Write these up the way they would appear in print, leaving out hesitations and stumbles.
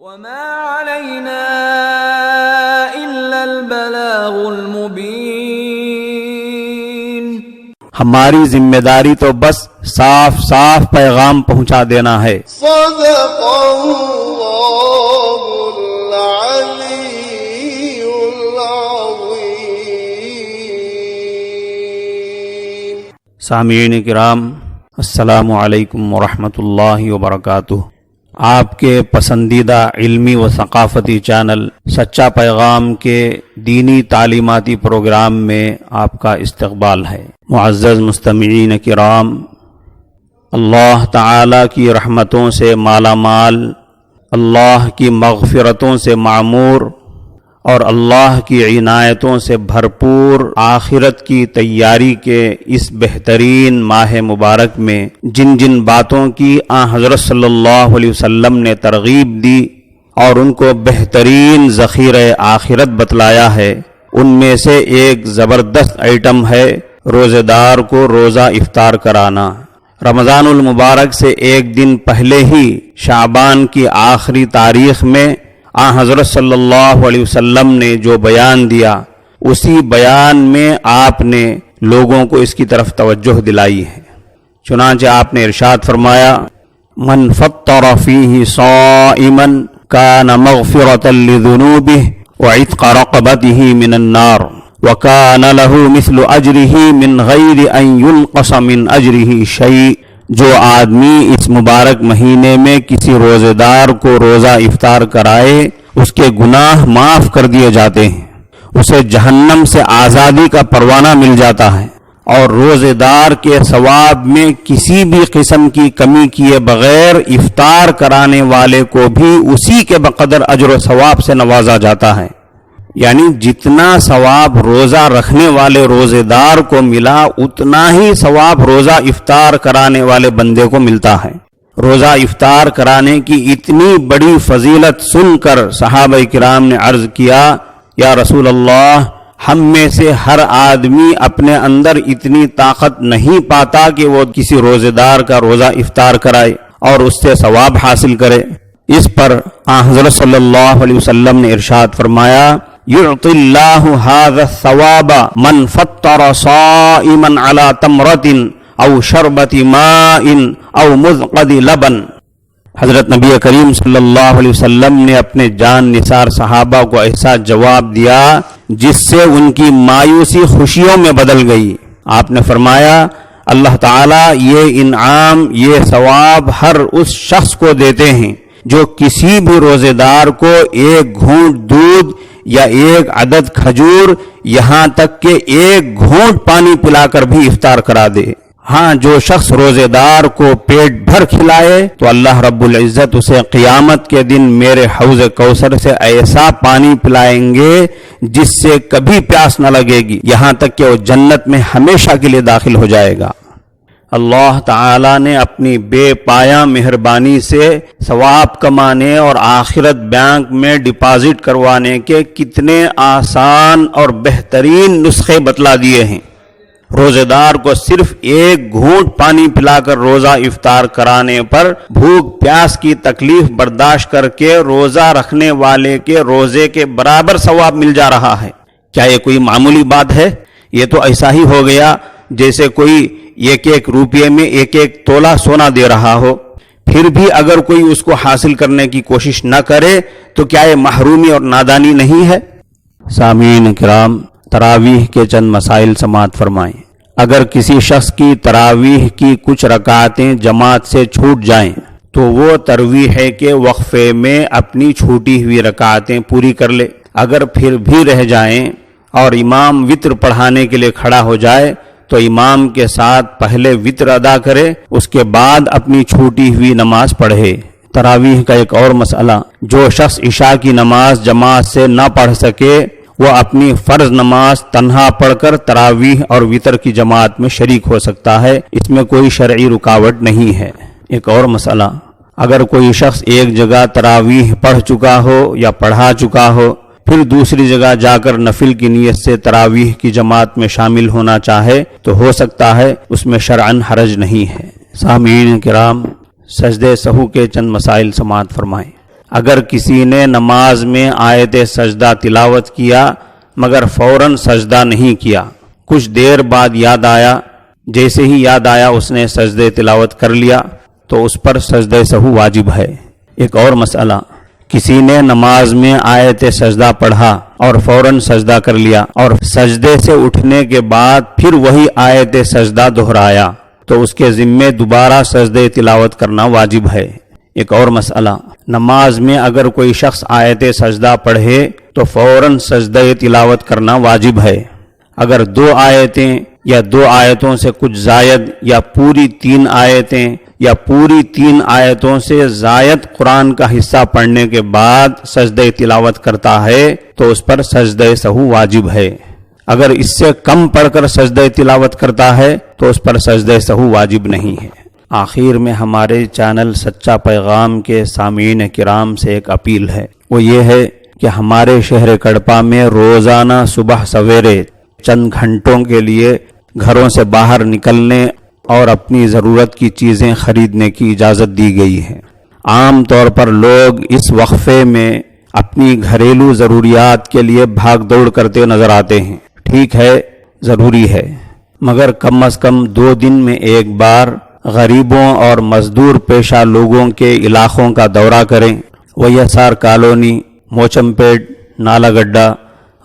وما علينا إلا البلاغ المبين. ہماری ذمہ داری تو بس صاف صاف پیغام پہنچا دینا ہے. صدق اللہ العلی العظیم. سامعین کرام، السلام علیکم ورحمۃ اللہ وبرکاتہ. آپ کے پسندیدہ علمی و ثقافتی چینل سچا پیغام کے دینی تعلیماتی پروگرام میں آپ کا استقبال ہے. معزز مستمعین کرام، اللہ تعالی کی رحمتوں سے مالا مال، اللہ کی مغفرتوں سے معمور اور اللہ کی عنایتوں سے بھرپور آخرت کی تیاری کے اس بہترین ماہ مبارک میں جن جن باتوں کی حضرت صلی اللہ علیہ وسلم نے ترغیب دی اور ان کو بہترین ذخیرہ آخرت بتلایا ہے، ان میں سے ایک زبردست آئٹم ہے روزے دار کو روزہ افطار کرانا. رمضان المبارک سے ایک دن پہلے ہی شعبان کی آخری تاریخ میں حضرت صلی اللہ علیہ وسلم نے جو بیان دیا، اسی بیان میں آپ نے لوگوں کو اس کی طرف توجہ دلائی ہے. چنانچہ آپ نے ارشاد فرمایا: من فطر فیہ صائما کان مغفرۃ لذنوبہ وعتق رقبتہ من النار وکان لہ مثل اجرہ من غیر ان ینقص من اجرہ شیء. جو آدمی اس مبارک مہینے میں کسی روزے دار کو روزہ افطار کرائے، اس کے گناہ معاف کر دیے جاتے ہیں، اسے جہنم سے آزادی کا پروانہ مل جاتا ہے، اور روزے دار کے ثواب میں کسی بھی قسم کی کمی کیے بغیر افطار کرانے والے کو بھی اسی کے بقدر اجر و ثواب سے نوازا جاتا ہے. یعنی جتنا ثواب روزہ رکھنے والے روزے دار کو ملا، اتنا ہی ثواب روزہ افطار کرانے والے بندے کو ملتا ہے. روزہ افطار کرانے کی اتنی بڑی فضیلت سن کر صحابہ کرام نے عرض کیا: یا رسول اللہ، ہم میں سے ہر آدمی اپنے اندر اتنی طاقت نہیں پاتا کہ وہ کسی روزے دار کا روزہ افطار کرائے اور اس سے ثواب حاصل کرے. اس پر حضرت صلی اللہ علیہ وسلم نے ارشاد فرمایا: یعطی اللہ ھذا الثواب من فطر صائما علی تمرۃ او شربۃ ماء او مذقد لبن. حضرت نبی کریم صلی اللہ علیہ وسلم نے اپنے جان نثار صحابہ کو ایسا جواب دیا جس سے ان کی مایوسی خوشیوں میں بدل گئی. آپ نے فرمایا: اللہ تعالیٰ یہ انعام، یہ ثواب ہر اس شخص کو دیتے ہیں جو کسی بھی روزے دار کو ایک گھونٹ دودھ یا ایک عدد کھجور، یہاں تک کہ ایک گھونٹ پانی پلا کر بھی افطار کرا دے. ہاں، جو شخص روزے دار کو پیٹ بھر کھلائے تو اللہ رب العزت اسے قیامت کے دن میرے حوض کوثر سے ایسا پانی پلائیں گے جس سے کبھی پیاس نہ لگے گی، یہاں تک کہ وہ جنت میں ہمیشہ کے لیے داخل ہو جائے گا. اللہ تعالی نے اپنی بے پایہ مہربانی سے ثواب کمانے اور آخرت بینک میں ڈپازٹ کروانے کے کتنے آسان اور بہترین نسخے بتلا دیے ہیں. روزے دار کو صرف ایک گھونٹ پانی پلا کر روزہ افطار کرانے پر بھوک پیاس کی تکلیف برداشت کر کے روزہ رکھنے والے کے روزے کے برابر ثواب مل جا رہا ہے. کیا یہ کوئی معمولی بات ہے؟ یہ تو ایسا ہی ہو گیا جیسے کوئی ایک ایک روپے میں ایک ایک تولہ سونا دے رہا ہو. پھر بھی اگر کوئی اس کو حاصل کرنے کی کوشش نہ کرے تو کیا یہ محرومی اور نادانی نہیں ہے؟ سامعین کرام، تراویح کے چند مسائل سماعت فرمائیں. اگر کسی شخص کی تراویح کی کچھ رکعتیں جماعت سے چھوٹ جائیں تو وہ تراویح کے وقفے میں اپنی چھوٹی ہوئی رکعتیں پوری کر لے. اگر پھر بھی رہ جائیں اور امام وتر پڑھانے کے لیے کھڑا ہو جائے تو امام کے ساتھ پہلے وتر ادا کرے، اس کے بعد اپنی چھوٹی ہوئی نماز پڑھے. تراویح کا ایک اور مسئلہ: جو شخص عشاء کی نماز جماعت سے نہ پڑھ سکے وہ اپنی فرض نماز تنہا پڑھ کر تراویح اور وتر کی جماعت میں شریک ہو سکتا ہے، اس میں کوئی شرعی رکاوٹ نہیں ہے. ایک اور مسئلہ: اگر کوئی شخص ایک جگہ تراویح پڑھ چکا ہو یا پڑھا چکا ہو، پھر دوسری جگہ جا کر نفل کی نیت سے تراویح کی جماعت میں شامل ہونا چاہے تو ہو سکتا ہے، اس میں شرعاً حرج نہیں ہے. سامعین کرام، سجدہ سہو کے چند مسائل سماعت فرمائیں. اگر کسی نے نماز میں آیت سجدہ تلاوت کیا مگر فوراً سجدہ نہیں کیا، کچھ دیر بعد یاد آیا، جیسے ہی یاد آیا اس نے سجدے تلاوت کر لیا تو اس پر سجدہ سہو واجب ہے۔ ایک اور مسئلہ، کسی نے نماز میں آیت سجدہ پڑھا اور فوراً سجدہ کر لیا اور سجدے سے اٹھنے کے بعد پھر وہی آیت سجدہ دہرایا تو اس کے ذمے دوبارہ سجدے تلاوت کرنا واجب ہے۔ ایک اور مسئلہ، نماز میں اگر کوئی شخص آیت سجدہ پڑھے تو فوراً سجدہ تلاوت کرنا واجب ہے۔ اگر 2 آیتیں یا 2 آیتوں سے کچھ زائد یا پوری 3 آیتیں یا پوری 3 آیتوں سے زائد قرآن کا حصہ پڑھنے کے بعد سجدہ تلاوت کرتا ہے تو اس پر سجدہ سہو واجب ہے۔ اگر اس سے کم پڑھ کر سجدہ تلاوت کرتا ہے تو اس پر سجدہ سہو واجب نہیں ہے۔ آخر میں ہمارے چینل سچا پیغام کے سامعین کرام سے ایک اپیل ہے، وہ یہ ہے کہ ہمارے شہر کڑپا میں روزانہ صبح سویرے چند گھنٹوں کے لیے گھروں سے باہر نکلنے اور اپنی ضرورت کی چیزیں خریدنے کی اجازت دی گئی ہے۔ عام طور پر لوگ اس وقفے میں اپنی گھریلو ضروریات کے لیے بھاگ دوڑ کرتے نظر آتے ہیں۔ ٹھیک ہے، ضروری ہے، مگر کم از کم 2 دن میں ایک بار غریبوں اور مزدور پیشہ لوگوں کے علاقوں کا دورہ کریں۔ ویسار کالونی، موچم پیٹ، نالا گڈھا،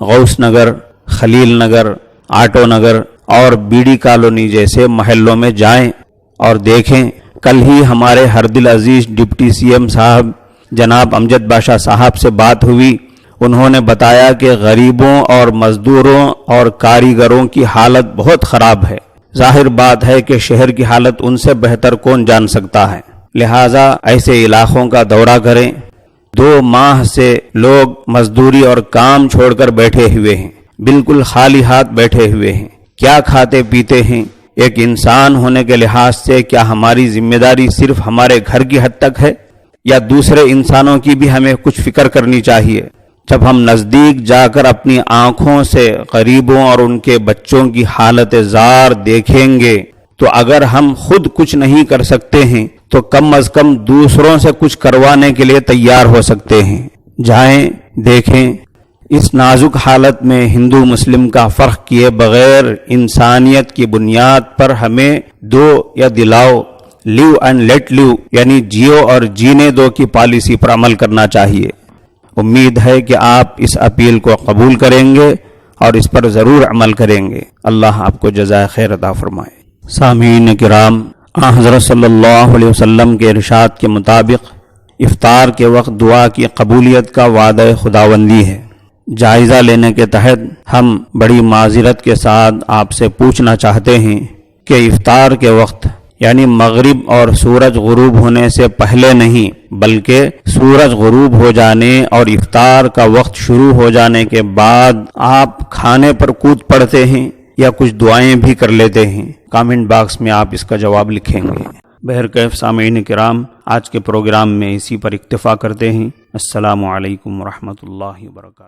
غوث نگر، خلیل نگر، آٹو نگر اور بیڑی کالونی جیسے محلوں میں جائیں اور دیکھیں۔ کل ہی ہمارے ہر دل عزیز ڈپٹی سی ایم صاحب جناب امجد بادشاہ صاحب سے بات ہوئی، انہوں نے بتایا کہ غریبوں اور مزدوروں اور کاریگروں کی حالت بہت خراب ہے۔ ظاہر بات ہے کہ شہر کی حالت ان سے بہتر کون جان سکتا ہے، لہٰذا ایسے علاقوں کا دورہ کریں۔ 2 ماہ سے لوگ مزدوری اور کام چھوڑ کر بیٹھے ہوئے ہیں، بالکل خالی ہاتھ بیٹھے ہوئے ہیں۔ کیا کھاتے پیتے ہیں؟ ایک انسان ہونے کے لحاظ سے کیا ہماری ذمہ داری صرف ہمارے گھر کی حد تک ہے یا دوسرے انسانوں کی بھی ہمیں کچھ فکر کرنی چاہیے؟ جب ہم نزدیک جا کر اپنی آنکھوں سے غریبوں اور ان کے بچوں کی حالت زار دیکھیں گے تو اگر ہم خود کچھ نہیں کر سکتے ہیں تو کم از کم دوسروں سے کچھ کروانے کے لیے تیار ہو سکتے ہیں۔ جائیں، دیکھیں۔ اس نازک حالت میں ہندو مسلم کا فرق کیے بغیر انسانیت کی بنیاد پر ہمیں دو یا دلاؤ، لیو اینڈ لیٹ لیو، یعنی جیو اور جینے دو کی پالیسی پر عمل کرنا چاہیے۔ امید ہے کہ آپ اس اپیل کو قبول کریں گے اور اس پر ضرور عمل کریں گے۔ اللہ آپ کو جزائے خیر عطا فرمائے۔ سامعین کرام، حضرت صلی اللہ علیہ وسلم کے ارشاد کے مطابق افطار کے وقت دعا کی قبولیت کا وعدہ خداوندی ہے۔ جائزہ لینے کے تحت ہم بڑی معذرت کے ساتھ آپ سے پوچھنا چاہتے ہیں کہ افطار کے وقت یعنی مغرب اور سورج غروب ہونے سے پہلے نہیں بلکہ سورج غروب ہو جانے اور افطار کا وقت شروع ہو جانے کے بعد آپ کھانے پر کود پڑتے ہیں یا کچھ دعائیں بھی کر لیتے ہیں؟ کامنٹ باکس میں آپ اس کا جواب لکھیں گے۔ بہرکیف سامعین کرام، آج کے پروگرام میں اسی پر اکتفا کرتے ہیں۔ السلام علیکم ورحمۃ اللہ وبرکاتہ۔